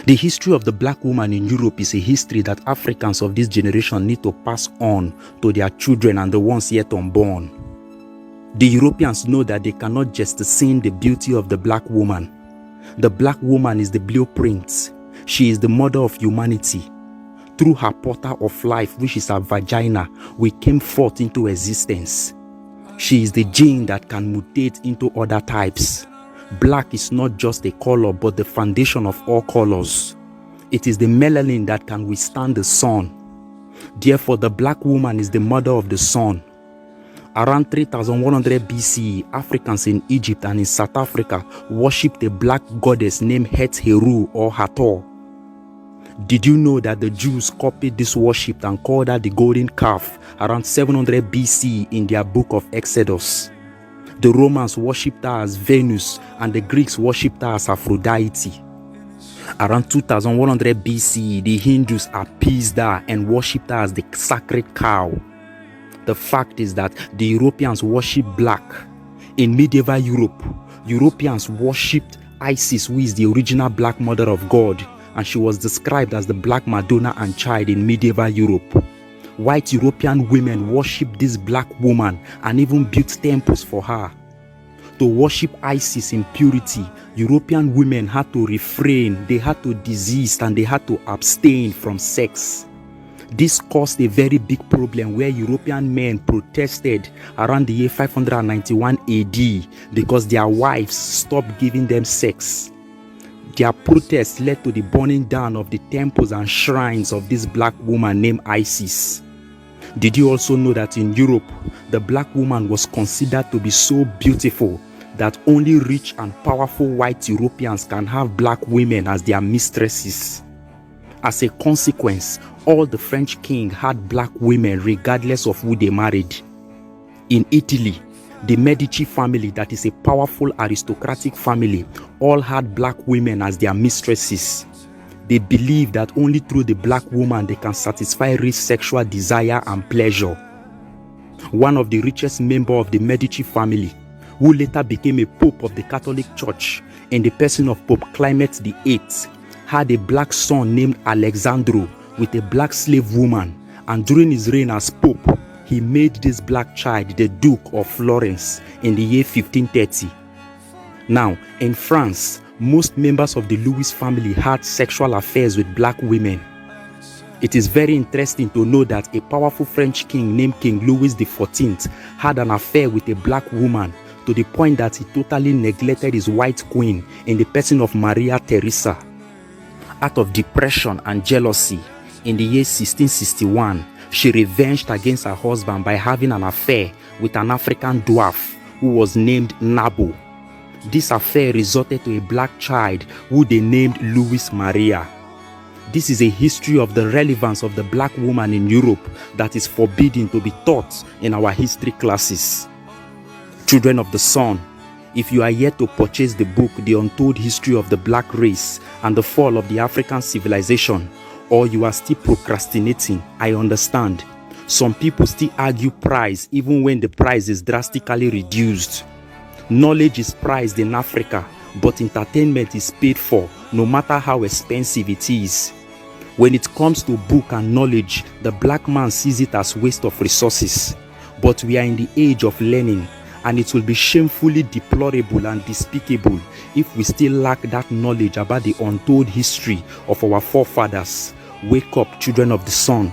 The history of the black woman in Europe is a history that Africans of this generation need to pass on to their children and the ones yet unborn. The Europeans know that they cannot just sing the beauty of the black woman. The black woman is the blueprint. She is the mother of humanity. Through her portal of life, which is her vagina, we came forth into existence. She is the gene that can mutate into other types. Black is not just a color, but the foundation of all colors. It is the melanin that can withstand the sun. Therefore, the black woman is the mother of the sun. Around 3100 BCE, Africans in Egypt and in South Africa worshipped a black goddess named Heru or Hathor. Did you know that the Jews copied this worship and called her the golden calf around 700 BCE in their book of Exodus? The Romans worshipped her as Venus and the Greeks worshipped her as Aphrodite. Around 2100 BCE, the Hindus appeased her and worshipped her as the sacred cow. The fact is that the Europeans worshipped black. In medieval Europe, Europeans worshipped Issis, who is the original black mother of God, and she was described as the Black Madonna and Child in medieval Europe. White European women worshipped this black woman and even built temples for her. To worship Isis in purity, European women had to refrain, they had to desist, and they had to abstain from sex. This caused a very big problem where European men protested around the year 591 AD because their wives stopped giving them sex. Their protests led to the burning down of the temples and shrines of this black woman named Isis. Did you also know that in Europe, the black woman was considered to be so beautiful that only rich and powerful white Europeans can have black women as their mistresses? As a consequence, all the French kings had black women regardless of who they married. In Italy, the Medici family, that is a powerful aristocratic family, all had black women as their mistresses. They believe that only through the black woman they can satisfy rich sexual desire and pleasure. One of the richest members of the Medici family, who later became a pope of the Catholic Church in the person of Pope Clement VIII, had a black son named Alexandro with a black slave woman, and during his reign as pope, he made this black child the Duke of Florence in the year 1530. Now, in France, most members of the Louis family had sexual affairs with black women. It is very interesting to know that a powerful French king named King Louis XIV had an affair with a black woman to the point that he totally neglected his white queen in the person of Maria Theresa. Out of depression and jealousy, in the year 1661, she revenged against her husband by having an affair with an African dwarf who was named Nabo. This affair resulted to a black child who they named Louis Maria. This is a history of the relevance of the black woman in Europe that is forbidden to be taught in our history classes. Children of the Sun, if you are yet to purchase the book The Untold History of the Black Race and the Fall of the African Civilization, or you are still procrastinating, I understand. Some people still argue price even when the price is drastically reduced. Knowledge is priced in Africa, but entertainment is paid for, no matter how expensive it is. When it comes to book and knowledge, the black man sees it as waste of resources. But we are in the age of learning, and it will be shamefully deplorable and despicable if we still lack that knowledge about the untold history of our forefathers. Wake up, children of the sun.